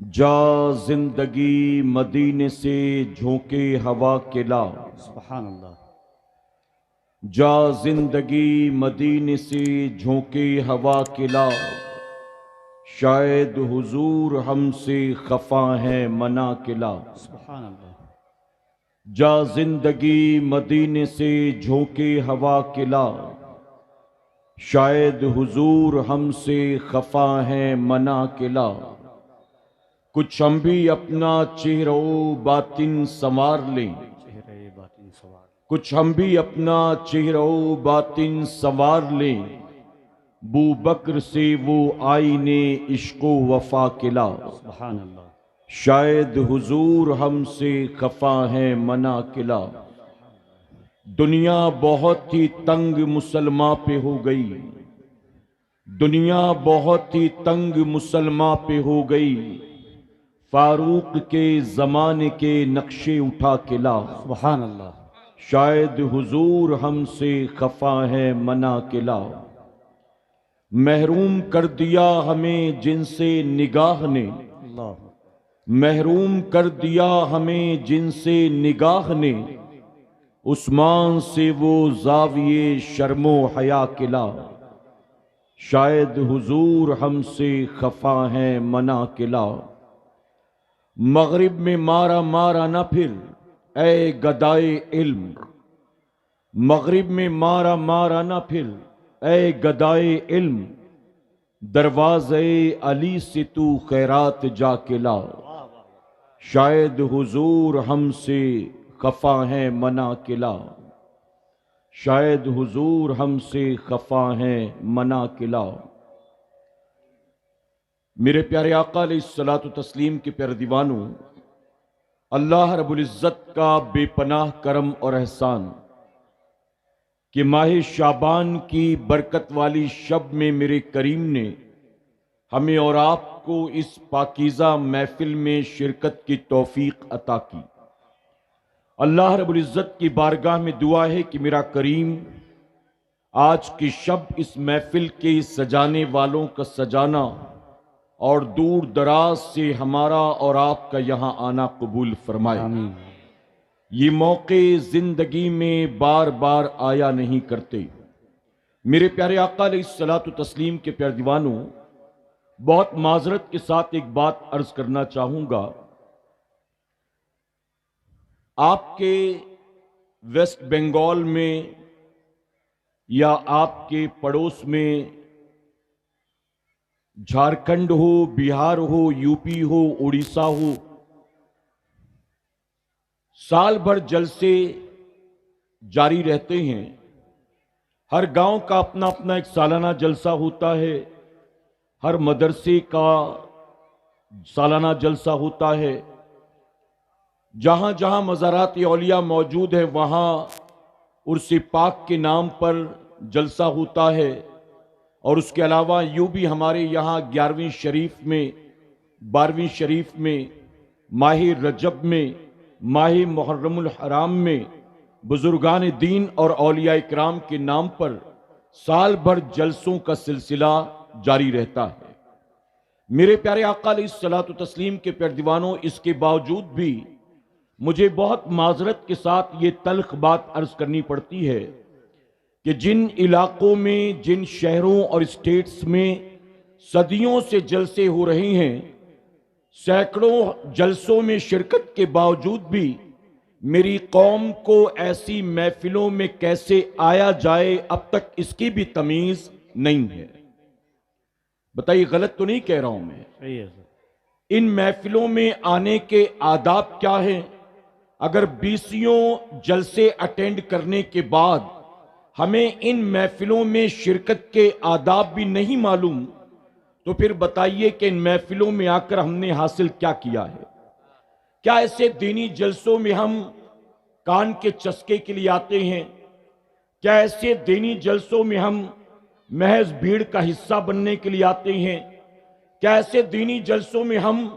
جا زندگی مدینے سے جھونکے ہوا کے لا، سبحان اللہ۔ جا زندگی مدینے سے جھونکے ہوا کے لا، شاید حضور ہم سے خفا ہیں منا کے لا۔ سبحان اللہ۔ جا زندگی مدینے سے جھونکے ہوا کے لا، شاید حضور ہم سے خفا ہیں منا کے لا۔ کچھ ہم بھی اپنا چہرہ و باطن سنوار لیں، چہرے باطن سوار۔ کچھ ہم بھی اپنا چہرہ و باطن سنوار لیں، بو بکر سے وہ آئینے عشق و وفا کے لا۔ سبحان اللہ۔ شاید حضور ہم سے خفا ہیں منا کے لا۔ دنیا بہت ہی تنگ مسلمان پہ ہو گئی، دنیا بہت ہی تنگ مسلمان پہ ہو گئی، فاروق کے زمانے کے نقشے اٹھا کے لا۔ سبحان اللہ۔ شاید حضور ہم سے خفا ہے منا کے لا۔ محروم کر دیا ہمیں جن سے نگاہ نے، اللہ۔ محروم کر دیا ہمیں جن سے نگاہ نے، عثمان سے وہ زاویے شرم و حیا کے لا۔ شاید حضور ہم سے خفا ہیں منا کے لا۔ مغرب میں مارا مارا نہ پھر اے گدائے علم، مغرب میں مارا مارا نہ پھر اے گدائے علم، دروازے علی سے تو خیرات جا کے لا۔ شاید حضور ہم سے خفا ہیں منا کے لا، شاید حضور ہم سے خفا ہیں منا کے لا۔ میرے پیارے آقا علیہ الصلوۃ والتسلیم کے پیارے دیوانوں، اللہ رب العزت کا بے پناہ کرم اور احسان کہ ماہ شعبان کی برکت والی شب میں میرے کریم نے ہمیں اور آپ کو اس پاکیزہ محفل میں شرکت کی توفیق عطا کی۔ اللہ رب العزت کی بارگاہ میں دعا ہے کہ میرا کریم آج کی شب اس محفل کے سجانے والوں کا سجانا اور دور دراز سے ہمارا اور آپ کا یہاں آنا قبول فرمائے۔ آمین۔ یہ موقع زندگی میں بار بار آیا نہیں کرتے۔ میرے پیارے آقا علیہ الصلوۃ والتسلیم کے پیارے دیوانوں، بہت معذرت کے ساتھ ایک بات عرض کرنا چاہوں گا۔ آپ کے ویسٹ بنگال میں یا آپ کے پڑوس میں جھارکھنڈ ہو، بہار ہو، یو پی ہو، اڑیسہ ہو، سال بھر جلسے جاری رہتے ہیں۔ ہر گاؤں کا اپنا اپنا ایک سالانہ جلسہ ہوتا ہے، ہر مدرسے کا سالانہ جلسہ ہوتا ہے۔ جہاں جہاں مزارات اولیاء موجود ہیں وہاں عرس پاک کے نام پر جلسہ ہوتا ہے، اور اس کے علاوہ یوں بھی ہمارے یہاں 11ویں شریف میں، 12ویں شریف میں، ماہ رجب میں، ماہ محرم الحرام میں بزرگان دین اور اولیاء اکرام کے نام پر سال بھر جلسوں کا سلسلہ جاری رہتا ہے۔ میرے پیارے آقا علیہ الصلوۃ والتسلیم کے پیارے دیوانوں، اس کے باوجود بھی مجھے بہت معذرت کے ساتھ یہ تلخ بات عرض کرنی پڑتی ہے کہ جن علاقوں میں، جن شہروں اور اسٹیٹس میں صدیوں سے جلسے ہو رہے ہیں، سینکڑوں جلسوں میں شرکت کے باوجود بھی میری قوم کو ایسی محفلوں میں کیسے آیا جائے اب تک اس کی بھی تمیز نہیں ہے۔ بتائیے غلط تو نہیں کہہ رہا ہوں میں؟ صحیح ہے سر۔ ان محفلوں میں آنے کے آداب کیا ہیں؟ اگر 20 جلسے اٹینڈ کرنے کے بعد ہمیں ان محفلوں میں شرکت کے آداب بھی نہیں معلوم تو پھر بتائیے کہ ان محفلوں میں آ کر ہم نے حاصل کیا کیا ہے؟ کیا ایسے دینی جلسوں میں ہم کان کے چسکے کے لیے آتے ہیں؟ کیا ایسے دینی جلسوں میں ہم محض بھیڑ کا حصہ بننے کے لیے آتے ہیں؟ کیا ایسے دینی جلسوں میں ہم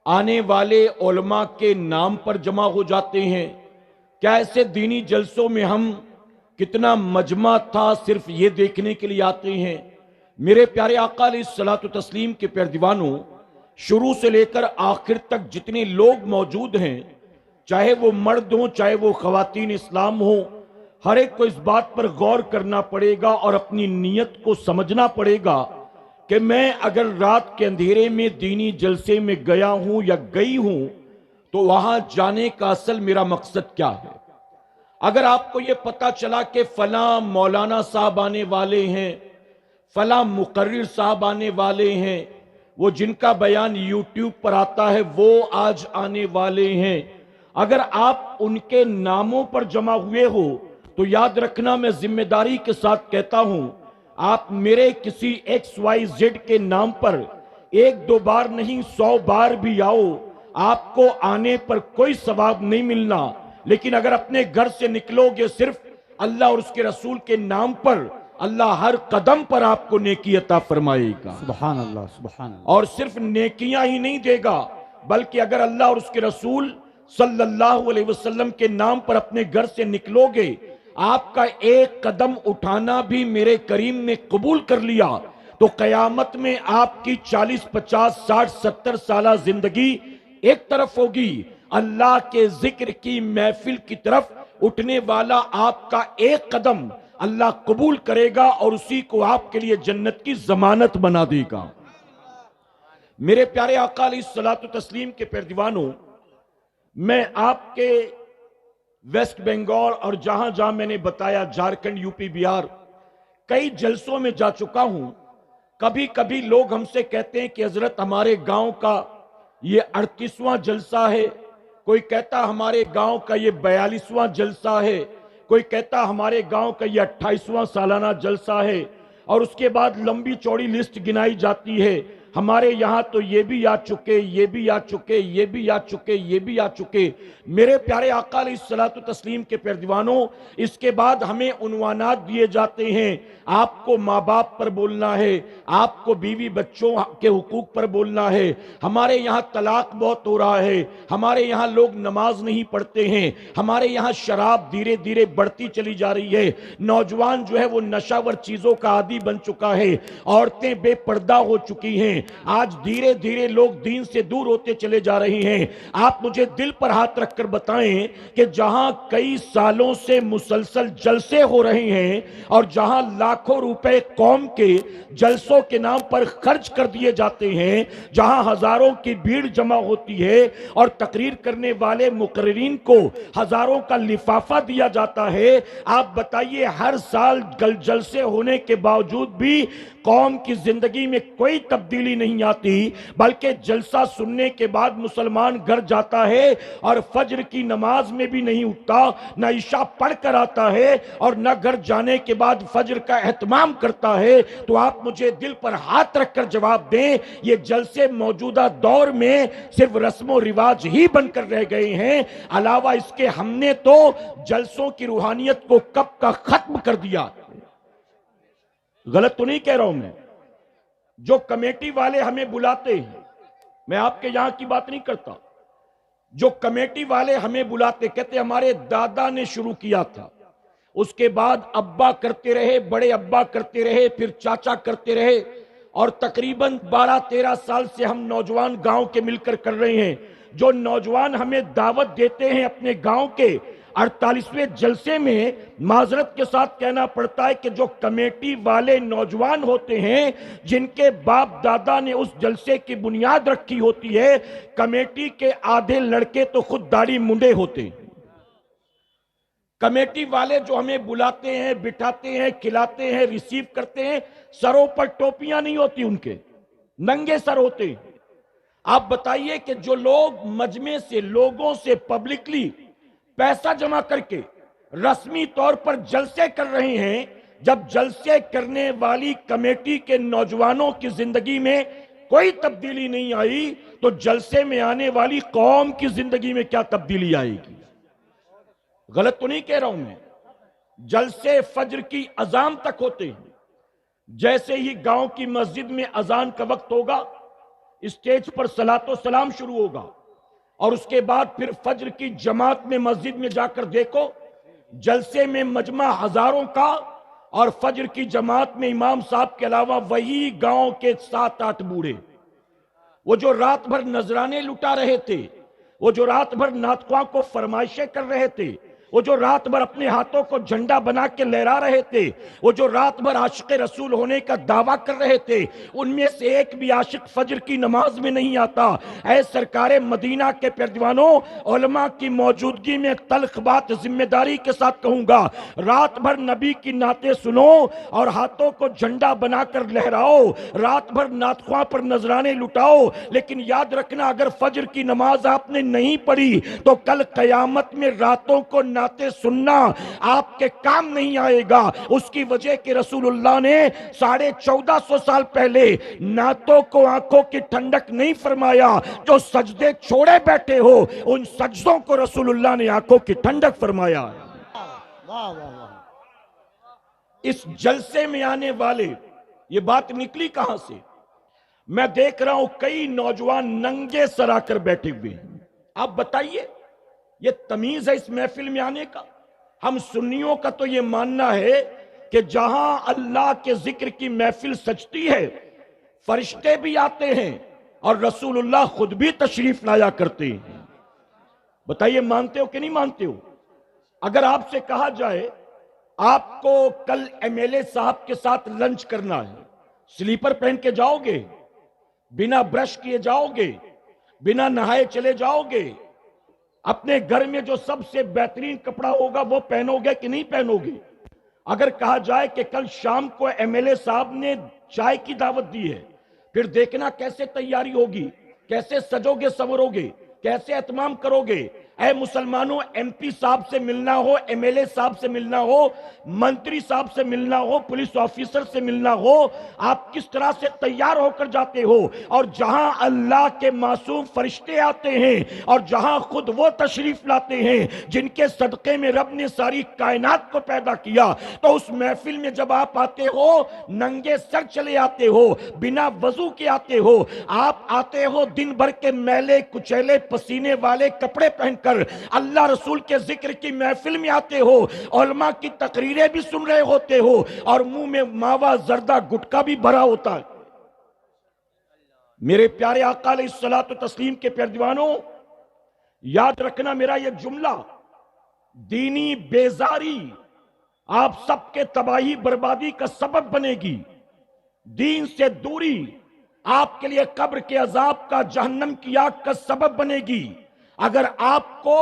آنے والے علماء کے نام پر جمع ہو جاتے ہیں؟ کیا ایسے دینی جلسوں میں ہم کتنا مجمع تھا صرف یہ دیکھنے کے لیے آتے ہیں؟ میرے پیارے آقا علیہ الصلوۃ والتسلیم کے پیارے دیوانوں، شروع سے لے کر آخر تک جتنے لوگ موجود ہیں، چاہے وہ مرد ہوں چاہے وہ خواتین اسلام ہوں، ہر ایک کو اس بات پر غور کرنا پڑے گا اور اپنی نیت کو سمجھنا پڑے گا کہ میں اگر رات کے اندھیرے میں دینی جلسے میں گیا ہوں یا گئی ہوں تو وہاں جانے کا اصل میرا مقصد کیا ہے۔ اگر آپ کو یہ پتا چلا کہ فلاں مولانا صاحب آنے والے ہیں، فلاں مقرر صاحب آنے والے ہیں، وہ جن کا بیان یوٹیوب پر آتا ہے وہ آج آنے والے ہیں، اگر آپ ان کے ناموں پر جمع ہوئے ہو تو یاد رکھنا، میں ذمہ داری کے ساتھ کہتا ہوں، آپ میرے کسی ایکس وائی زیڈ کے نام پر 1-2 بار نہیں 100 بار بھی آؤ، آپ کو آنے پر کوئی ثواب نہیں ملنا، لیکن اگر اپنے گھر سے نکلو گے صرف اللہ اور اس کے رسول کے نام پر، اللہ ہر قدم پر آپ کو نیکی عطا فرمائے گا۔ سبحان اللہ، سبحان اللہ۔ اور صرف نیکیاں ہی نہیں دے گا، بلکہ اگر اللہ اور اس کے رسول صلی اللہ علیہ وسلم کے نام پر اپنے گھر سے نکلو گے، آپ کا ایک قدم اٹھانا بھی میرے کریم نے قبول کر لیا تو قیامت میں آپ کی 40 50 60 70 سالہ زندگی ایک طرف ہوگی، اللہ کے ذکر کی محفل کی طرف اٹھنے والا آپ کا ایک قدم اللہ قبول کرے گا اور اسی کو آپ کے لیے جنت کی ضمانت بنا دے گا۔ میرے پیارے آقا علیہ الصلوۃ والتسلیم کے پیروانوں، میں آپ کے ویسٹ بنگال اور جہاں جہاں میں نے بتایا، جھارکھنڈ، یو پی، بہار، کئی جلسوں میں جا چکا ہوں۔ کبھی کبھی لوگ ہم سے کہتے ہیں کہ حضرت ہمارے گاؤں کا یہ 38واں جلسہ ہے، کوئی کہتا ہمارے گاؤں کا یہ 42واں جلسہ ہے، کوئی کہتا ہمارے گاؤں کا یہ 28واں سالانہ جلسہ ہے، اور اس کے بعد لمبی چوڑی لسٹ گنائی جاتی ہے، ہمارے یہاں تو یہ بھی آ چکے، یہ بھی آ چکے، یہ بھی آ چکے، یہ بھی آ چکے۔ میرے پیارے آقا علیہ الصلوۃ والتسلیم کے پیروانوں، اس کے بعد ہمیں عنوانات دیے جاتے ہیں، آپ کو ماں باپ پر بولنا ہے، آپ کو بیوی بچوں کے حقوق پر بولنا ہے، ہمارے یہاں طلاق بہت ہو رہا ہے، ہمارے یہاں لوگ نماز نہیں پڑھتے ہیں، ہمارے یہاں شراب دھیرے دھیرے بڑھتی چلی جا رہی ہے، نوجوان جو ہے وہ نشہ ور چیزوں کا عادی بن چکا ہے، عورتیں بے پردہ ہو چکی ہیں، آج دھیرے دھیرے لوگ دین سے دور ہوتے چلے جا رہے ہیں۔ آپ مجھے دل پر ہاتھ رکھ کر بتائیں کہ جہاں کئی سالوں سے مسلسل جلسے ہو رہے ہیں اور جہاں لاکھوں روپے قوم کے جلسوں کے نام پر خرچ کر دیے جاتے ہیں، جہاں ہزاروں کی بھیڑ جمع ہوتی ہے اور تقریر کرنے والے مقررین کو ہزاروں کا لفافہ دیا جاتا ہے، آپ بتائیے ہر سال جلسے ہونے کے باوجود بھی قوم کی زندگی میں کوئی تبدیلی نہیں آتی، بلکہ جلسہ سننے کے بعد مسلمان گھر جاتا ہے اور فجر کی نماز میں بھی نہیں اٹھتا، نہ عشاء پڑھ کر آتا ہے اور نہ گھر جانے کے بعد فجر کا اہتمام کرتا ہے۔ تو آپ مجھے دل پر ہاتھ رکھ کر جواب دیں، یہ جلسے موجودہ دور میں صرف رسم و رواج ہی بن کر رہ گئے ہیں، علاوہ اس کے ہم نے تو جلسوں کی روحانیت کو کب کا ختم کر دیا۔ غلط تو نہیں کہہ رہا ہوں میں؟ جو کمیٹی والے ہمیں بلاتے ہیں، میں آپ کے یہاں کی بات نہیں کرتا، جو کمیٹی والے ہمیں بلاتے، کہتے ہمارے دادا نے شروع کیا تھا، اس کے بعد ابا کرتے رہے، بڑے ابا کرتے رہے، پھر چاچا کرتے رہے، اور تقریباً 12-13 سال سے ہم نوجوان گاؤں کے مل کر رہے ہیں۔ جو نوجوان ہمیں دعوت دیتے ہیں اپنے گاؤں کے 48ویں جلسے میں، معذرت کے ساتھ کہنا پڑتا ہے کہ جو کمیٹی والے نوجوان ہوتے ہیں جن کے باپ دادا نے اس جلسے کی بنیاد رکھی ہوتی ہے، کمیٹی کے آدھے لڑکے تو خود داڑھی منڈے ہوتے ہیں۔ کمیٹی والے جو ہمیں بلاتے ہیں، بٹھاتے ہیں، کھلاتے ہیں، ریسیو کرتے ہیں، سروں پر ٹوپیاں نہیں ہوتی، ان کے ننگے سر ہوتے ہیں۔ آپ بتائیے کہ جو لوگ مجمع سے، لوگوں سے پبلکلی پیسہ جمع کر کے رسمی طور پر جلسے کر رہے ہیں، جب جلسے کرنے والی کمیٹی کے نوجوانوں کی زندگی میں کوئی تبدیلی نہیں آئی تو جلسے میں آنے والی قوم کی زندگی میں کیا تبدیلی آئے گی؟ غلط تو نہیں کہہ رہا ہوں میں؟ جلسے فجر کی اذان تک ہوتے ہیں، جیسے ہی گاؤں کی مسجد میں اذان کا وقت ہوگا، اسٹیج پر صلاۃ و سلام شروع ہوگا، اور اس کے بعد پھر فجر کی جماعت میں مسجد میں جا کر دیکھو، جلسے میں مجمع ہزاروں کا، اور فجر کی جماعت میں امام صاحب کے علاوہ وہی گاؤں کے 7-8 بوڑھے، وہ جو رات بھر نذرانے لٹا رہے تھے، وہ جو رات بھر ناطقواں کو فرمائشیں کر رہے تھے، وہ جو رات بھر اپنے ہاتھوں کو جھنڈا بنا کے لہرا رہے تھے، وہ جو رات بھر عاشق رسول ہونے کا دعویٰ کر رہے تھے، ان میں سے ایک بھی عاشق فجر کی نماز میں نہیں آتا۔ اے سرکار مدینہ کے پیروانوں، علماء کی موجودگی میں تلخ بات ذمہ داری کے ساتھ کہوں گا، رات بھر نبی کی نعتیں سنو اور ہاتھوں کو جھنڈا بنا کر لہراؤ، رات بھر ناطقواں پر نذرانے لٹاؤ، لیکن یاد رکھنا اگر فجر کی نماز آپ نے نہیں پڑھی تو کل قیامت میں راتوں کو نعتیں سننا آپ کے کام نہیں آئے گا۔ اس کی وجہ کہ رسول اللہ نے 1450 سال پہلے نعتوں کو آنکھوں کی ٹھنڈک نہیں فرمایا، جو سجدے چھوڑے بیٹھے ہو ان سجدوں کو رسول اللہ نے آنکھوں کی ٹھنڈک فرمایا۔ واہ واہ واہ، اس جلسے میں آنے والے، یہ بات نکلی کہاں سے؟ میں دیکھ رہا ہوں کئی نوجوان ننگے سر آ کر بیٹھے ہوئے ہیں۔ آپ بتائیے یہ تمیز ہے اس محفل میں آنے کا؟ ہم سنیوں کا تو یہ ماننا ہے کہ جہاں اللہ کے ذکر کی محفل سجتی ہے فرشتے بھی آتے ہیں اور رسول اللہ خود بھی تشریف لایا کرتے ہیں۔ بتائیے مانتے ہو کہ نہیں مانتے ہو؟ اگر آپ سے کہا جائے آپ کو کل ایم ایل اے صاحب کے ساتھ لنچ کرنا ہے، سلیپر پہن کے جاؤ گے؟ بنا برش کیے جاؤ گے؟ بنا نہائے چلے جاؤ گے؟ اپنے گھر میں جو سب سے بہترین کپڑا ہوگا وہ پہنو گے کہ نہیں پہنو گے؟ اگر کہا جائے کہ کل شام کو ایم ایل اے صاحب نے چائے کی دعوت دی ہے، پھر دیکھنا کیسے تیاری ہوگی، کیسے سجو گے سورو گے، کیسے اہتمام کرو گے۔ اے مسلمانوں، ایم پی صاحب سے ملنا ہو، ایم ایل اے صاحب سے ملنا ہو، منتری صاحب سے ملنا ہو، پولیس آفیسر سے ملنا ہو، آپ کس طرح سے تیار ہو کر جاتے ہو؟ اور جہاں اللہ کے معصوم فرشتے آتے ہیں اور جہاں خود وہ تشریف لاتے ہیں جن کے صدقے میں رب نے ساری کائنات کو پیدا کیا، تو اس محفل میں جب آپ آتے ہو ننگے سر چلے آتے ہو، بنا وضو کے آتے ہو، آپ آتے ہو دن بھر کے میلے کچیلے پسینے والے کپڑے پہن کر، اللہ رسول کے ذکر کی محفل میں آتے ہو، علماء کی تقریریں بھی سن رہے ہوتے ہو اور منہ میں ماوا زردہ گٹکا بھی بھرا ہوتا ہے۔ میرے پیارے آقا علیہ الصلوۃ والتسلیم کے پیروانوں، یاد رکھنا میرا یہ جملہ، دینی بیزاری آپ سب کے تباہی بربادی کا سبب بنے گی۔ دین سے دوری آپ کے لیے قبر کے عذاب کا، جہنم کی آگ کا سبب بنے گی۔ اگر آپ کو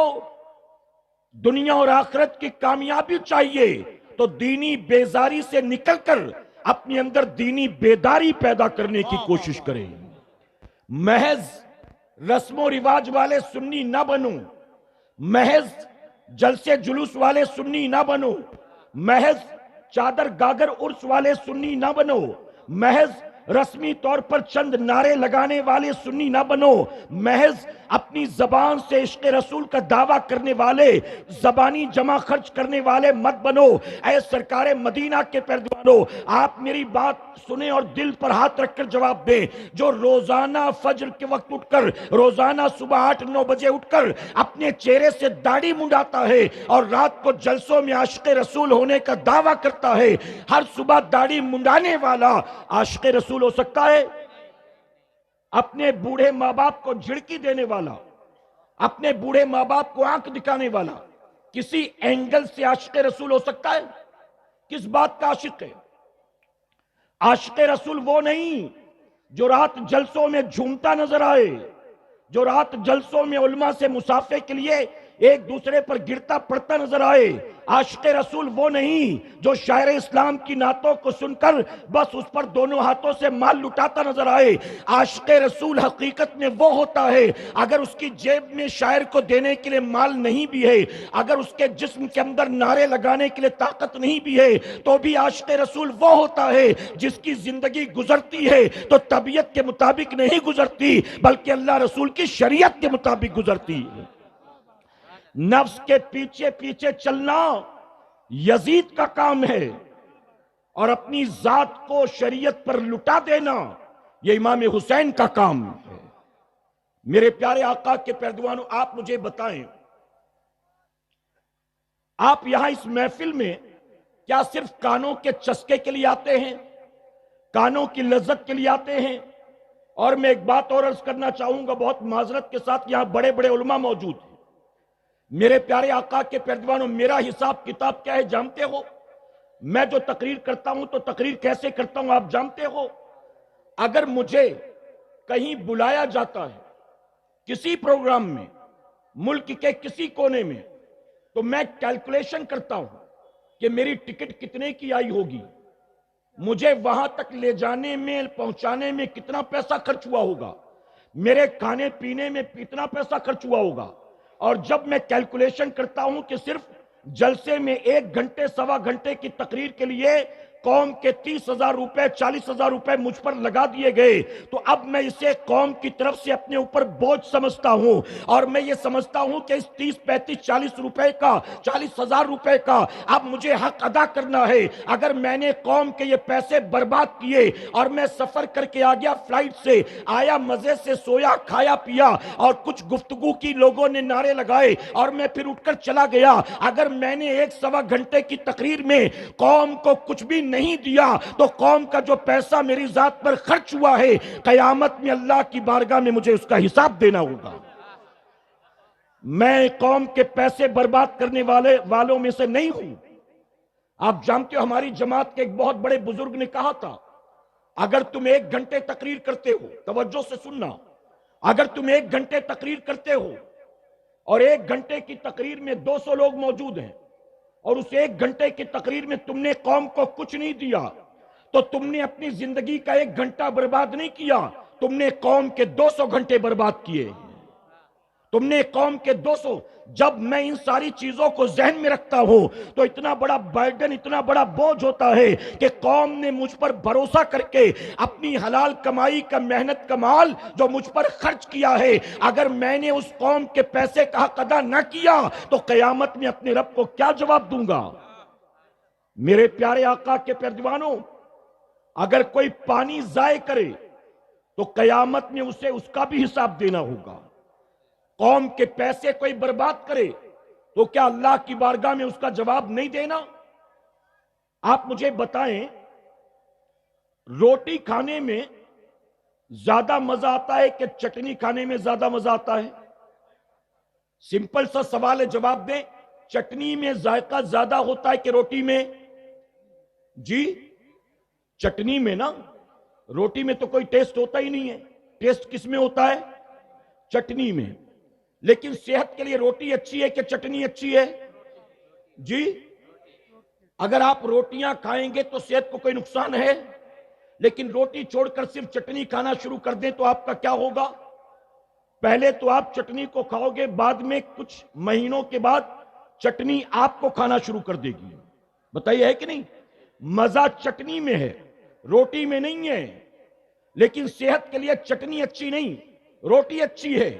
دنیا اور آخرت کی کامیابی چاہیے تو دینی بیزاری سے نکل کر اپنے اندر دینی بیداری پیدا کرنے کی کوشش کریں۔ محض رسم و رواج والے سنی نہ بنو، محض جلسے جلوس والے سنی نہ بنو، محض چادر گاگر عرس والے سنی نہ بنو، محض رسمی طور پر چند نعرے لگانے والے سنی نہ بنو، محض اپنی زبان سے عشق رسول کا دعویٰ کرنے والے، زبانی جمع خرچ کرنے والے مت بنو۔ اے سرکار مدینہ کے پیروانوں، آپ میری بات سنیں اور دل پر ہاتھ رکھ کر جواب دیں۔ جو روزانہ فجر کے وقت اٹھ کر، روزانہ صبح 8-9 بجے اٹھ کر اپنے چہرے سے داڑھی منڈاتا ہے اور رات کو جلسوں میں عاشق رسول ہونے کا دعویٰ کرتا ہے، ہر صبح داڑھی منڈانے والا عاشق رسول ہو سکتا ہے؟ اپنے بوڑھے ماں باپ کو جھڑکی دینے والا، اپنے بوڑھے ماں باپ کو آنکھ دکھانے والا کسی اینگل سے عاشق رسول ہو سکتا ہے؟ کس بات کا عاشق ہے؟ عاشق رسول وہ نہیں جو رات جلسوں میں جھومتا نظر آئے، جو رات جلسوں میں علماء سے مصافحے کے لیے ایک دوسرے پر گرتا پڑتا نظر آئے۔ عاشق رسول وہ نہیں جو شاعر اسلام کی نعتوں کو سن کر بس اس پر دونوں ہاتھوں سے مال لٹاتا نظر آئے۔ عاشق رسول حقیقت میں وہ ہوتا ہے اگر اس کی جیب میں شاعر کو دینے کے لیے مال نہیں بھی ہے، اگر اس کے جسم کے اندر نعرے لگانے کے لیے طاقت نہیں بھی ہے، تو بھی عاشق رسول وہ ہوتا ہے جس کی زندگی گزرتی ہے تو طبیعت کے مطابق نہیں گزرتی بلکہ اللہ رسول کی شریعت کے مطابق گزرتی ہے۔ نفس کے پیچھے پیچھے چلنا یزید کا کام ہے اور اپنی ذات کو شریعت پر لٹا دینا یہ امام حسین کا کام ہے۔ میرے پیارے آقا کے پیروانوں، آپ مجھے بتائیں، آپ یہاں اس محفل میں کیا صرف کانوں کے چسکے کے لیے آتے ہیں، کانوں کی لذت کے لیے آتے ہیں، اور میں ایک بات اور عرض کرنا چاہوں گا بہت معذرت کے ساتھ، یہاں بڑے بڑے علماء موجود ہیں، میرے پیارے آقا کے پیروانوں، میرا حساب کتاب کیا ہے جانتے ہو؟ میں جو تقریر کرتا ہوں تو تقریر کیسے کرتا ہوں آپ جانتے ہو؟ اگر مجھے کہیں بلایا جاتا ہے کسی پروگرام میں ملک کے کسی کونے میں، تو میں کیلکولیشن کرتا ہوں کہ میری ٹکٹ کتنے کی آئی ہوگی، مجھے وہاں تک لے جانے میں پہنچانے میں کتنا پیسہ خرچ ہوا ہوگا، میرے کھانے پینے میں کتنا پیسہ خرچ ہوا ہوگا۔ اور جب میں کیلکولیشن کرتا ہوں کہ صرف جلسے میں 1 گھنٹے سوا گھنٹے کی تقریر کے لیے قوم کے 30,000 روپے 40,000 روپے مجھ پر لگا دیے گئے، تو اب میں اسے قوم کی طرف سے اپنے اوپر بوجھ سمجھتا ہوں، اور میں یہ سمجھتا ہوں کہ اس 30 35 40 روپے کا 40,000 روپے کا اب مجھے حق ادا کرنا ہے۔ اگر میں نے قوم کے یہ پیسے برباد کیے اور میں سفر کر کے آ گیا فلائٹ سے، آیا مزے سے سویا کھایا پیا اور کچھ گفتگو کی، لوگوں نے نعرے لگائے اور میں پھر اٹھ کر چلا گیا، اگر میں نے 1 سوا گھنٹے کی تقریر میں قوم کو کچھ بھی نہیں دیا تو قوم کا جو پیسہ میری ذات پر خرچ ہوا ہے قیامت میں اللہ کی بارگاہ میں مجھے اس کا حساب دینا ہوگا۔ میں قوم کے پیسے برباد کرنے والوں میں سے نہیں ہوں۔ آپ جانتے ہو ہماری جماعت کے ایک بہت بڑے بزرگ نے کہا تھا، اگر تم 1 گھنٹے تقریر کرتے ہو، توجہ سے سننا، اگر تم 1 گھنٹے تقریر کرتے ہو اور 1 گھنٹے کی تقریر میں 200 لوگ موجود ہیں اور اس 1 گھنٹے کی تقریر میں تم نے قوم کو کچھ نہیں دیا، تو تم نے اپنی زندگی کا 1 گھنٹہ برباد نہیں کیا، تم نے قوم کے 200 گھنٹے برباد کیے، تم نے قوم کے 200۔ جب میں ان ساری چیزوں کو ذہن میں رکھتا ہوں تو اتنا بڑا برڈن، اتنا بڑا بوجھ ہوتا ہے کہ قوم نے مجھ پر بھروسہ کر کے اپنی حلال کمائی کا محنت کا مال جو مجھ پر خرچ کیا ہے، اگر میں نے اس قوم کے پیسے کا حق ادا نہ کیا تو قیامت میں اپنے رب کو کیا جواب دوں گا؟ میرے پیارے آقا کے پیروانوں، اگر کوئی پانی ضائع کرے تو قیامت میں اسے اس کا بھی حساب دینا ہوگا۔ قوم کے پیسے کوئی برباد کرے تو کیا اللہ کی بارگاہ میں اس کا جواب نہیں دینا؟ آپ مجھے بتائیں، روٹی کھانے میں زیادہ مزہ آتا ہے کہ چٹنی کھانے میں زیادہ مزہ آتا ہے؟ سمپل سا سوال ہے، جواب دیں۔ چٹنی میں ذائقہ زیادہ ہوتا ہے کہ روٹی میں؟ جی چٹنی میں نا، روٹی میں تو کوئی ٹیسٹ ہوتا ہی نہیں ہے۔ ٹیسٹ کس میں ہوتا ہے؟ چٹنی میں۔ لیکن صحت کے لیے روٹی اچھی ہے کہ چٹنی اچھی ہے؟ جی اگر آپ روٹیاں کھائیں گے تو صحت کو کوئی نقصان ہے، لیکن روٹی چھوڑ کر صرف چٹنی کھانا شروع کر دیں تو آپ کا کیا ہوگا؟ پہلے تو آپ چٹنی کو کھاؤ گے، بعد میں کچھ مہینوں کے بعد چٹنی آپ کو کھانا شروع کر دے گی۔ بتائیے ہے کہ نہیں؟ مزہ چٹنی میں ہے، روٹی میں نہیں ہے۔ لیکن صحت کے لیے چٹنی اچھی نہیں، روٹی اچھی ہے۔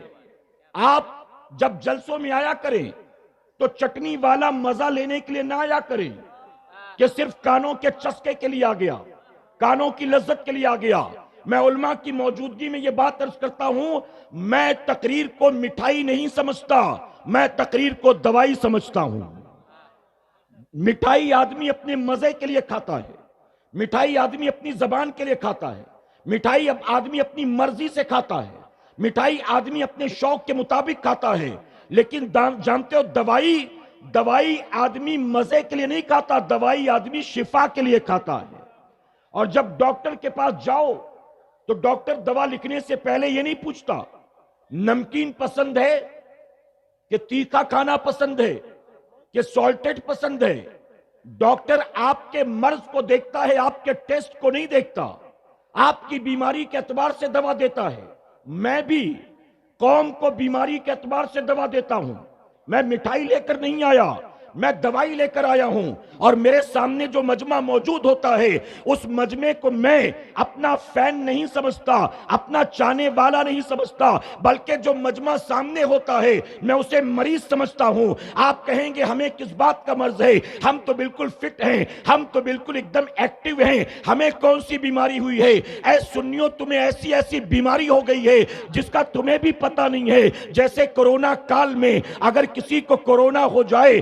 آپ جب جلسوں میں آیا کریں تو چٹنی والا مزہ لینے کے لیے نہ آیا کریں کہ صرف کانوں کے چسکے کے لیے آ گیا، کانوں کی لذت کے لیے آ گیا۔ میں علماء کی موجودگی میں یہ بات عرض کرتا ہوں، میں تقریر کو مٹھائی نہیں سمجھتا، میں تقریر کو دوائی سمجھتا ہوں۔ مٹھائی آدمی اپنے مزے کے لیے کھاتا ہے، مٹھائی آدمی اپنی زبان کے لیے کھاتا ہے، مٹھائی آدمی اپنی مرضی سے کھاتا ہے، مٹھائی آدمی اپنے شوق کے مطابق کھاتا ہے۔ لیکن جانتے ہو دوائی آدمی مزے کے لیے نہیں کھاتا، دوائی آدمی شفا کے لیے کھاتا ہے۔ اور جب ڈاکٹر کے پاس جاؤ تو ڈاکٹر دوا لکھنے سے پہلے یہ نہیں پوچھتا نمکین پسند ہے کہ تیکھا کھانا پسند ہے کہ سالٹڈ پسند ہے۔ ڈاکٹر آپ کے مرض کو دیکھتا ہے، آپ کے ٹیسٹ کو نہیں دیکھتا، آپ کی بیماری کے اعتبار سے دوا دیتا ہے۔ میں بھی قوم کو بیماری کے اعتبار سے دوا دیتا ہوں، میں مٹھائی لے کر نہیں آیا، میں دوائی لے کر آیا ہوں۔ اور میرے سامنے جو مجمع موجود ہوتا ہے اس مجمع کو میں اپنا فین نہیں سمجھتا، اپنا چاہنے والا نہیں سمجھتا، بلکہ جو مجمع سامنے ہوتا ہے میں اسے مریض سمجھتا ہوں۔ آپ کہیں گے ہمیں کس بات کا مرض ہے؟ ہم تو بالکل فٹ ہیں، ہم تو بالکل ایک دم ایکٹیو ہیں، ہمیں کون سی بیماری ہوئی ہے؟ اے سنیو، تمہیں ایسی بیماری ہو گئی ہے جس کا تمہیں بھی پتہ نہیں ہے۔ جیسے کرونا کال میں اگر کسی کو کرونا ہو جائے